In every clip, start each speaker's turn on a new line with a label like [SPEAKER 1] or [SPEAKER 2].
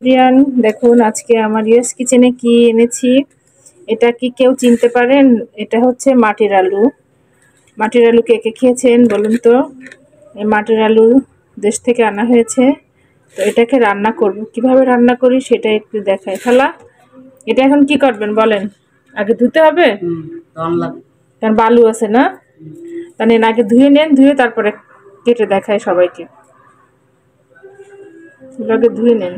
[SPEAKER 1] রিয়ান, দেখুন আজকে আমার ইয়েস কিচেনে কি এনেছি। এটা কি কেউ চিনতে পারেন? এটা হচ্ছে মাটির আলু। মাটির আলু কে কে খেয়েছেন বলুন তো? এই মাটির আলু দেশ থেকে আনা হয়েছে। তো এটাকে রান্না করব, কিভাবে রান্না করি সেটা একটু দেখাই। খালা, এটা এখন কি করবেন বলেন? আগে ধুতে হবে, কারণ বালু আছে না। তাহলে আগে ধুয়ে নেন, ধুয়ে তারপরে কেটে দেখায় সবাইকে। আগে ধুয়ে নেন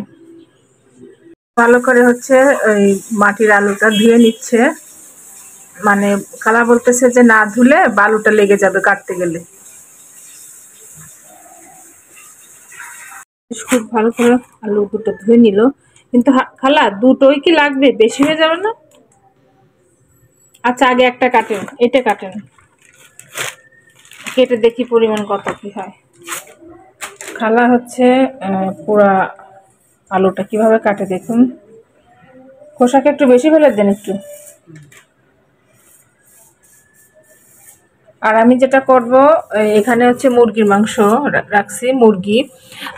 [SPEAKER 1] ভালো করে। হচ্ছে ওই মাটির আলুটা ধুয়ে নিচ্ছে, মানে খালা বলতেছে যে না ধুলে বালুটা লেগে যাবে কাটতে গেলে। খুব ভালো করে আলু দুটো ধুয়ে নিল, কিন্তু খালা দুটোই কি লাগবে? বেশি হয়ে যাবে না? আচ্ছা, আগে একটা কাটেন, এটা কাটেন, কেটে দেখি পরিমাণ কত কি হয়। খালা হচ্ছে পুরা আলুটা কিভাবে কাটে দেখুন। খোসাকে একটু বেশি ফেলে দেন একটু। আর আমি যেটা করব, এখানে হচ্ছে মুরগির মাংস রাখছি, মুরগি।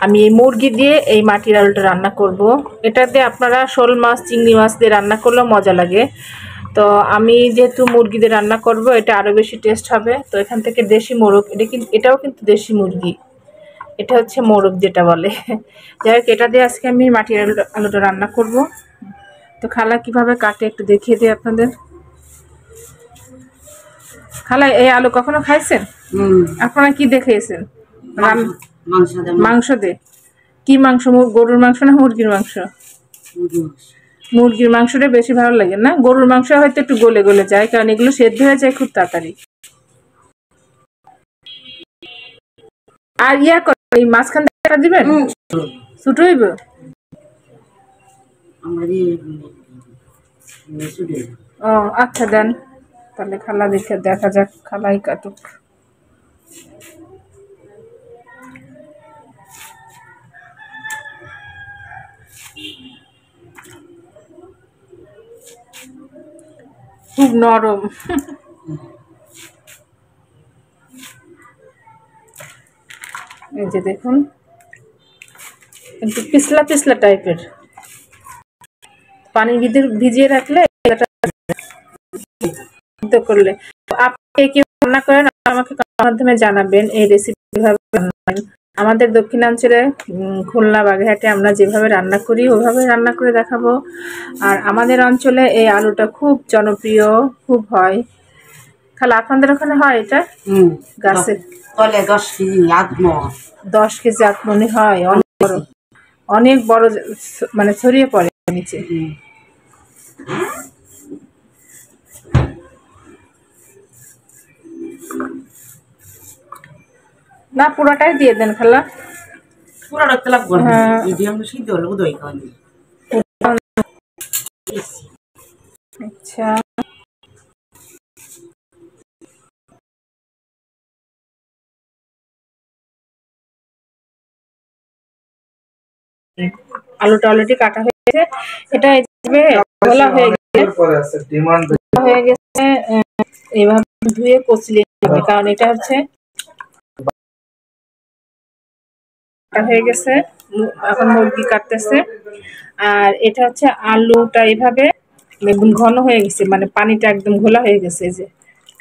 [SPEAKER 1] আমি এই মুরগি দিয়ে এই মাটির আলুটা রান্না করব। এটা দিয়ে আপনারা শোল মাছ, চিংড়ি মাছ দিয়ে রান্না করলেও মজা লাগে। তো আমি যেহেতু মুরগি দিয়ে রান্না করব, এটা আরও বেশি টেস্ট হবে। তো এখান থেকে দেশি মোরগ, এটাও কিন্তু দেশি মুরগি। এটা হচ্ছে মোরগ যেটা বলে। যাই হোক, এটা দিয়ে আজকে আমি মাটির আলুটা রান্না করব। তো খালা কিভাবে কাটে একটু দেখিয়ে দিই আপনাদের। খালা, এই আলু কখনো খাইছেন? আপনারা কি দেখেছেন? মাংস দে। কি মাংস? গরুর মাংস না মুরগির মাংস? মুরগির মাংসটা বেশি ভালো লাগে না? গরুর মাংস হয়তো একটু গলে গলে যায়, কারণ এগুলো সেদ্ধ হয়ে যায় খুব তাড়াতাড়ি। আর ইয়া এই মাঝখান থেকে দিবেন, ছোট হইব। ও আচ্ছা, দেন তাহলে। খালা দেখে দেখা যাক, খালাই কাটুক। খুব নরম। এই যে দেখুন, একটু পিছলা পিছলা টাইপের। পানির ভিতরে ভিজিয়ে রাখলে করলে। আপনি কি রান্না করেন আমাকে মাধ্যমে জানাবেন এই রেসিপি কিভাবে বানাবেন। আমাদের দক্ষিণাঞ্চলে খুলনা বাগেরহাটে আমরা যেভাবে রান্না করি ওভাবে রান্না করে দেখাবো। আর আমাদের অঞ্চলে এই আলুটা খুব জনপ্রিয়, খুব হয়। খালা, আপনাদের ওখানে হয় এটা? গাছে 10 কেজি আত্মনি হয়, অনেক বড়, অনেক বড়, মানে ছড়িয়ে পড়ে নিচে। না, পুরোটাই দিয়ে দেন খালা। আচ্ছা, আলুটা অলরেডি কাটা হয়ে গেছে। এটা গোলা হয়ে গেছে, এভাবে ধুয়ে কচলিয়ে নেবে, কারণ এটা হচ্ছে হয়ে গেছে। এখন মুরগি কাটতেছে। আর এটা হচ্ছে আলুটা এভাবে ঘন হয়ে গেছে, মানে পানিটা একদম ঘোলা হয়ে গেছে। যে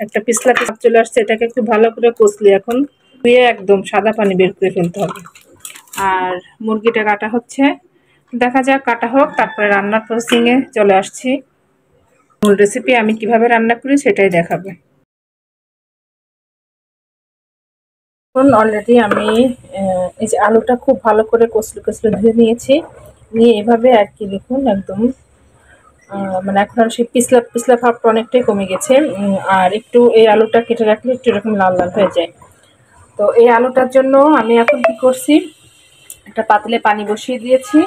[SPEAKER 1] একটা পিছলা পিছলা চলে আসছে, এটাকে একটু ভালো করে কচলি এখন ধুয়ে একদম সাদা পানি বের করে ফেলতে হবে। আর মুরগিটা কাটা হচ্ছে, দেখা যাক, কাটা হোক, তারপরে রান্নার প্রসেসিংয়ে চলে আসছি। মূল রেসিপি আমি কিভাবে রান্না করি সেটাই দেখাবে। অলরেডি আমি এই যে আলুটা খুব ভালো করে কচলে কচলে ধুয়ে নিয়েছি, নিয়ে এভাবে আর কি দেখুন একদম মানে এখন আর সেই পিছলা পিছলা ভাবটা অনেকটাই কমে গেছে। আর একটু এই আলুটা কেটে রাখলে একটু এরকম লাল লাল হয়ে যায়। তো এই আলুটার জন্য আমি এখন কি করছি, একটা পাতিলে পানি বসিয়ে দিয়েছি।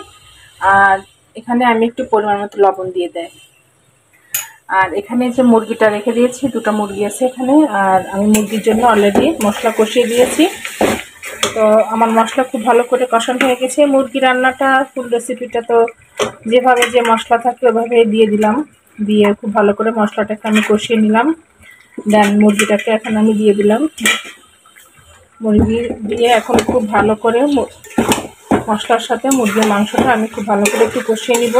[SPEAKER 1] আর এখানে আমি একটু পরিমাণ মতো লবণ দিয়ে দেয়। আর এখানে যে মুরগিটা রেখে দিয়েছি, দুটো মুরগি আছে এখানে। আর আমি মুরগির জন্য অলরেডি মশলা কষিয়ে দিয়েছি। তো আমার মশলা খুব ভালো করে কষানো হয়ে গেছে। মুরগি রান্নাটা ফুল রেসিপিটা তো যেভাবে যে মশলা থাকে ওভাবে দিয়ে দিলাম, দিয়ে খুব ভালো করে মশলাটাকে আমি কষিয়ে নিলাম। দেন মুরগিটাকে এখন আমি দিয়ে দিলাম। মুরগি দিয়ে এখন খুব ভালো করে মশলার সাথে মুরগির মাংসটা আমি খুব ভালো করে একটু কষিয়ে নিব।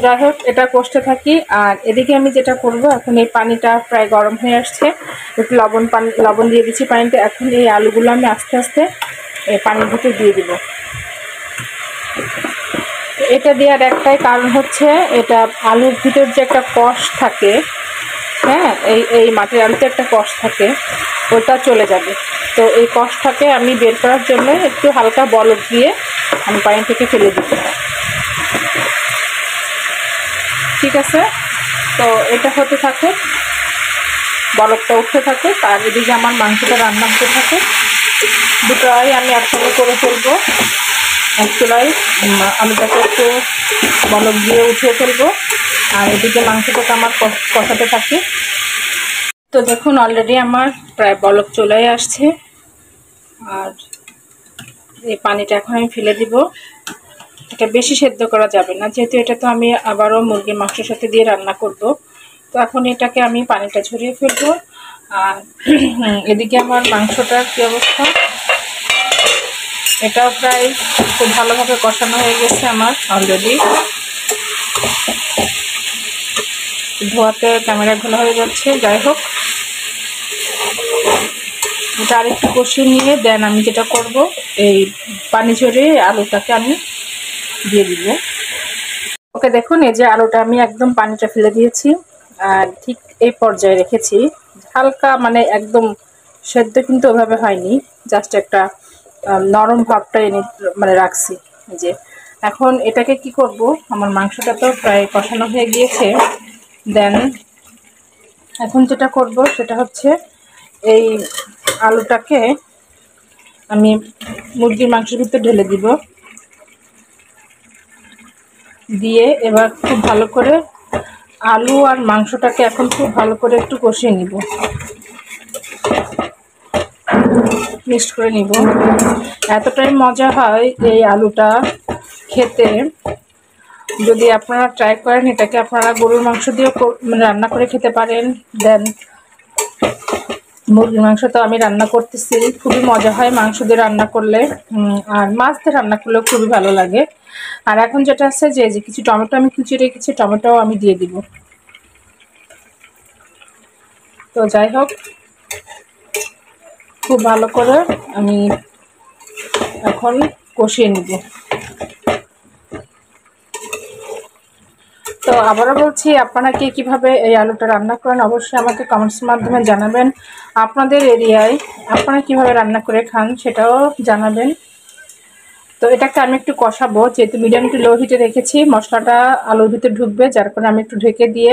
[SPEAKER 1] যাই হোক, এটা কষতে থাকি। আর এদিকে আমি যেটা করব, এখন এই পানিটা প্রায় গরম হয়ে আসছে, একটু লবণ দিয়ে দিচ্ছি পানিতে। এখন এই আলুগুলো আমি আস্তে আস্তে এই পানির ভিতরে দিয়ে দিব। এটা দেওয়ার একটাই কারণ হচ্ছে, এটা আলুর ভিতর যে একটা কষ থাকে, হ্যাঁ, এই মাটির আলুতে একটা কষ থাকে, ওটা চলে যাবে। তো এই কষটাকে আমি বের করার জন্য একটু হালকা বলক দিয়ে আমি পানি থেকে ফেলে দিব। ঠিক আছে, তো এটা হতে থাকে, বলকটা উঠতে থাকে, আর এদিকে আমার মাংসটা রান্না হতে থাকে। দুটোই আমি একসঙ্গে করে ফেলবো। এক চুলায় আলুটাকে একটু বলক দিয়ে উঠিয়ে ফেলবো, আর এদিকে মাংসটাকে আমার কষাতে থাকি। তো দেখুন, অলরেডি আমার প্রায় বলক চলে আসছে। আর এই পানিটা এখন আমি ফেলে দিব। এটা বেশি সেদ্ধ করা যাবে না, যেহেতু এটা তো আমি আবারও মুরগির মাংসের সাথে দিয়ে রান্না করব। তো এখন এটাকে আমি পানিটা ঝরিয়ে ফেলবো। আর এদিকে আমার মাংসটার কী অবস্থা, এটাও প্রায় খুব ভালোভাবে কষানো হয়ে গেছে আমার অলরেডি। ধোয়াতে ক্যামেরা ঘোলা হয়ে যাচ্ছে। যাই হোক, এটা আরেকটু কষিয়ে নিয়ে দেন আমি যেটা করব, এই পানি ঝরিয়ে আলুটাকে আমি দিয়ে দিব। ওকে, দেখুন এই যে আলুটা আমি একদম পানিটা ফেলে দিয়েছি, আর ঠিক এই পর্যায়ে রেখেছি। হালকা মানে একদম সেদ্ধ কিন্তু ওভাবে হয়নি, জাস্ট একটা নরম ভাবটা এনে মানে রাখছি। যে এখন এটাকে কি করব, আমার মাংসটা তো প্রায় কষানো হয়ে গিয়েছে। দেন এখন যেটা করব সেটা হচ্ছে, এই আলুটাকে আমি মুরগির মাংসের ভিতরে ঢেলে দিব। দিয়ে এবার খুব ভালো করে আলু আর মাংসটাকে এখন খুব ভালো করে একটু কষিয়ে নিব, মিক্সড করে নিব। এতটাই মজা হয় এই আলুটা খেতে, যদি আপনারা ট্রাই করেন। এটাকে আপনারা গরুর মাংস দিয়েও রান্না করে খেতে পারেন। দেন মুরগির মাংস তো আমি রান্না করতেছি, খুবই মজা হয় মাংস দিয়ে রান্না করলে, আর মাছ দিয়ে রান্না করলেও খুবই ভালো লাগে। আর এখন যেটা আছে, যে কিছু টমেটো আমি কুচিয়ে রেখেছি, টমেটোও আমি দিয়ে দিব। তো যাই হোক, খুব ভালো করে আমি এখন কষিয়ে নিব। তো আবারও বলছি, আপনারা কে কীভাবে এই আলুটা রান্না করেন অবশ্যই আমাকে কমেন্টসের মাধ্যমে জানাবেন। আপনাদের এরিয়ায় আপনারা কিভাবে রান্না করে খান সেটাও জানাবেন। তো এটাকে আমি একটু কষাবো, যেহেতু মিডিয়াম টু লো হিটে রেখেছি, মশলাটা আলুর ভিতরে ঢুকবে, যার কারণে আমি একটু ঢেকে দিয়ে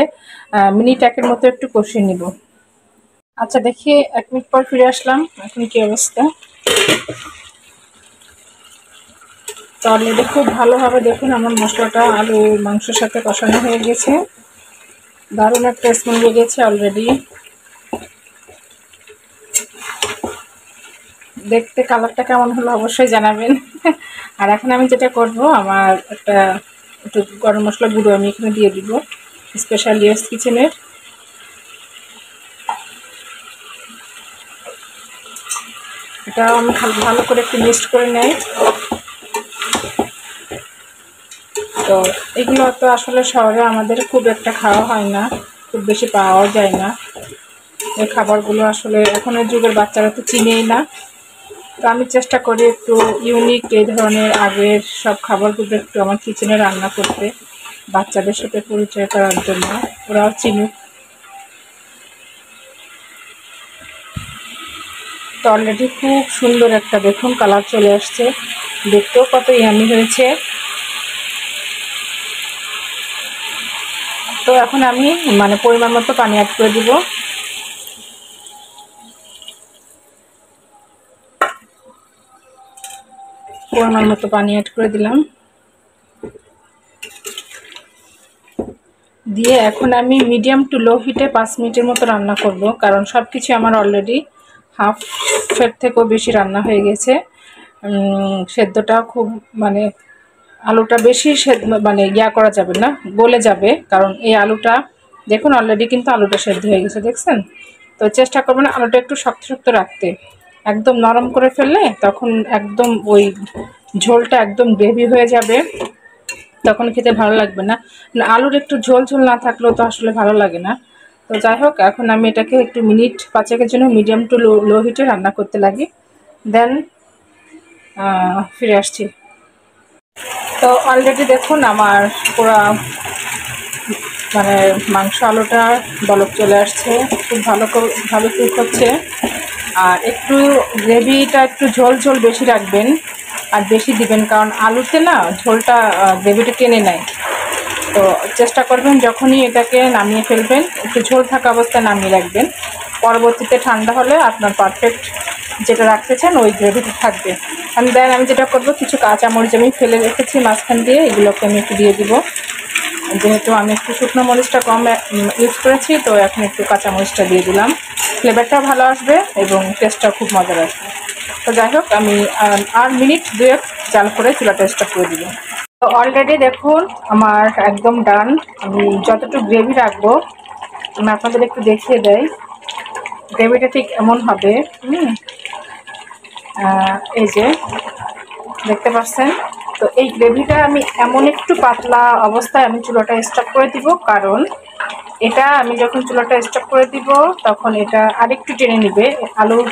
[SPEAKER 1] মিনিট একের মতো একটু কষিয়ে নিব। আচ্ছা, দেখি 1 মিনিট পর ফিরে আসলাম। এখন কি অবস্থা? তো অলরেডি খুব ভালোভাবে দেখুন আমার মশলাটা আলু মাংসের সাথে কষানো হয়ে গেছে, দারুণ একটা স্মেল বেরিয়েছে অলরেডি। দেখতে কালারটা কেমন হলো অবশ্যই জানাবেন। আর এখন আমি যেটা করব, আমার একটু গরম মশলা গুঁড়ো আমি এখানে দিয়ে দিব, স্পেশাল ইয়েস কিচেনের। এটা আমি ভালো করে একটু মিক্সড করে নেই। তো এগুলো তো আসলে শহরে আমাদের খুব একটা খাওয়া হয় না, খুব বেশি পাওয়াও যায় না। এই খাবারগুলো আসলে এখনের যুগের বাচ্চারা তো চিনেই না। তো আমি চেষ্টা করি একটু ইউনিক এই ধরনের আগের সব খাবারগুলো একটু আমার কিচেনে রান্না করতে, বাচ্চাদের সাথে পরিচয় করার জন্য, ওরাও চিনুক। তো অলরেডি খুব সুন্দর একটা দেখুন কালার চলে আসছে, দেখতেও কত ইয়ামি হয়েছে। তো এখন আমি মানে পরিমাণ মতো পানি অ্যাড করে দিব। পরিমাণ মতো পানি অ্যাড করে দিলাম। দিয়ে এখন আমি মিডিয়াম টু লো হিটে 5 মিনিটের মতো রান্না করব, কারণ সব কিছু আমার অলরেডি হাফের থেকেও বেশি রান্না হয়ে গেছে। সেদ্ধটা খুব মানে আলুটা বেশি মানে করা যাবে না, গলে যাবে, কারণ এই আলুটা দেখুন অলরেডি কিন্তু আলুটা সেদ্ধ হয়ে গেছে, দেখছেন? তো চেষ্টা করবেন আলুটা একটু শক্ত শক্ত রাখতে। একদম নরম করে ফেললে তখন একদম ওই ঝোলটা একদম গ্রেভি হয়ে যাবে, তখন খেতে ভালো লাগবে না। আলুর একটু ঝোল ঝোল না থাকলেও তো আসলে ভালো লাগে না। তো যাই হোক, এখন আমি এটাকে একটু মিনিট 5-এর জন্য মিডিয়াম টু লো হিটে রান্না করতে লাগি, দেন ফিরে আসছি। তো অলরেডি দেখুন আমার পুরো মানে মাংস আলুটা বলক চলে আসছে, খুব ভালো কুক হচ্ছে। আর একটু গ্রেভিটা একটু ঝোল ঝোল বেশি রাখবেন আর বেশি দিবেন, কারণ আলুতে না ঝোলটা গ্রেভিটা টেনে নেয়। তো চেষ্টা করবেন যখনই এটাকে নামিয়ে ফেলবেন একটু ঝোল থাকা অবস্থায় নামিয়ে রাখবেন, পরবর্তীতে ঠান্ডা হলে আপনার পারফেক্ট যেটা রাখতে চান ওই গ্রেভিটা থাকবে। দেন আমি যেটা করবো, কিছু কাঁচামরিচ আমি ফেলে রেখেছি মাঝখান দিয়ে, এগুলোকে আমি একটু দিয়ে দিব। যেহেতু আমি একটু শুকনো মরিচটা কম ইউজ করেছি, তো এখন একটু কাঁচামরিচটা দিয়ে দিলাম, ফ্লেভারটাও ভালো আসবে এবং টেস্টটাও খুব মজার আসবে। তো যাই হোক, আমি আর মিনিট 2 জাল করে চুলাটা স্টপ করে দিব। তো অলরেডি দেখুন আমার একদম ডান। আমি যতটুকু গ্রেভি রাখবো আমি আপনাদের একটু দেখিয়ে দেই, গ্রেভিটা ঠিক এমন হবে। এই যে দেখতে পাচ্ছেন, তো এই গ্রেভিটা আমি এমন একটু পাতলা অবস্থায় আমি চুলাটা স্টপ করে দিব, কারণ এটা আমি যখন চুলাটা স্টপ করে দিব তখন এটা আরেকটু টেনে নিবে, আলুর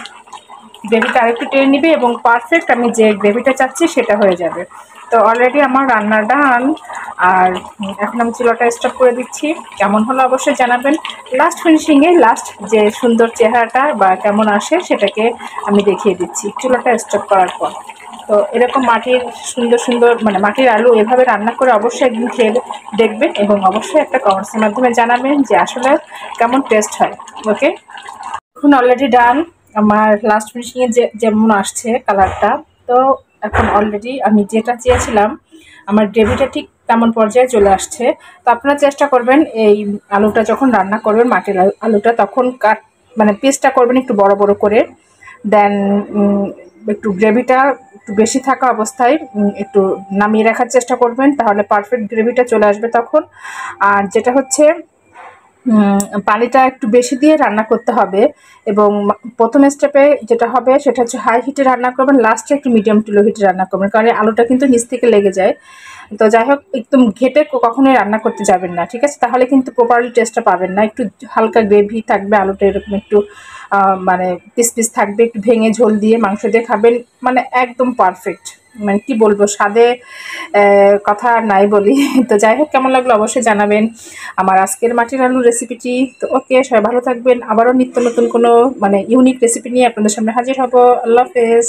[SPEAKER 1] গ্রেভিটা আরেকটু টেনে নিবে এবং পারফেক্ট আমি যে গ্রেভিটা চাচ্ছি সেটা হয়ে যাবে। তো অলরেডি আমার রান্না ডান, আর এখন আমি চুলাটা স্টপ করে দিচ্ছি। কেমন হলো অবশ্যই জানাবেন। লাস্ট ফিনিশিংয়ে লাস্ট যে সুন্দর চেহারাটা বা কেমন আসে সেটাকে আমি দেখিয়ে দিচ্ছি চুলাটা স্টপ করার পর। তো এরকম মাটির সুন্দর মানে মাটির আলু এভাবে রান্না করে অবশ্যই একদিন খেয়ে দেখবেন এবং অবশ্যই একটা কমেন্টসের মাধ্যমে জানাবেন যে আসলে কেমন টেস্ট হয়। ওকে, এখন অলরেডি ডান, আমার লাস্ট ফিনিশিংয়ে যেমন আসছে কালারটা। তো এখন অলরেডি আমি যেটা চেয়েছিলাম আমার গ্রেভিটা ঠিক তেমন পর্যায়ে চলে আসছে। তো আপনারা চেষ্টা করবেন এই আলুটা যখন রান্না করবেন মাটির আলুটা, তখন মানে পিসটা করবেন একটু বড় বড় করে, দেন একটু গ্রেভিটা একটু বেশি থাকা অবস্থায় একটু নামিয়ে রাখার চেষ্টা করবেন, তাহলে পারফেক্ট গ্রেভিটা চলে আসবে তখন। আর যেটা হচ্ছে পানিটা একটু বেশি দিয়ে রান্না করতে হবে এবং প্রথম স্টেপে যেটা হবে সেটা হচ্ছে হাই হিটে রান্না করবেন, লাস্টে একটু মিডিয়াম টু লো হিটে রান্না করবেন, কারণ আলুটা কিন্তু নিচ থেকে লেগে যায়। তো যাই হোক, একদম ঘেটে কখনোই রান্না করতে যাবেন না, ঠিক আছে? তাহলে কিন্তু প্রপারলি টেস্টটা পাবেন না। একটু হালকা গ্রেভি থাকবে আলুটা, এরকম একটু মানে পিস পিস থাকবে, একটু ভেঙে ঝোল দিয়ে মাংস দিয়ে খাবেন, মানে একদম পারফেক্ট। মানে কি বলবো, স্বাদে কথা আর নাই বলি। তো যাই হোক, কেমন লাগলো অবশ্যই জানাবেন আমার আজকের মাটির আলু রেসিপিটি। তো ওকে, সবাই ভালো থাকবেন। আবারও নিত্য নতুন কোনো মানে ইউনিক রেসিপি নিয়ে আপনাদের সামনে হাজির হব। আল্লাহ হাফেজ।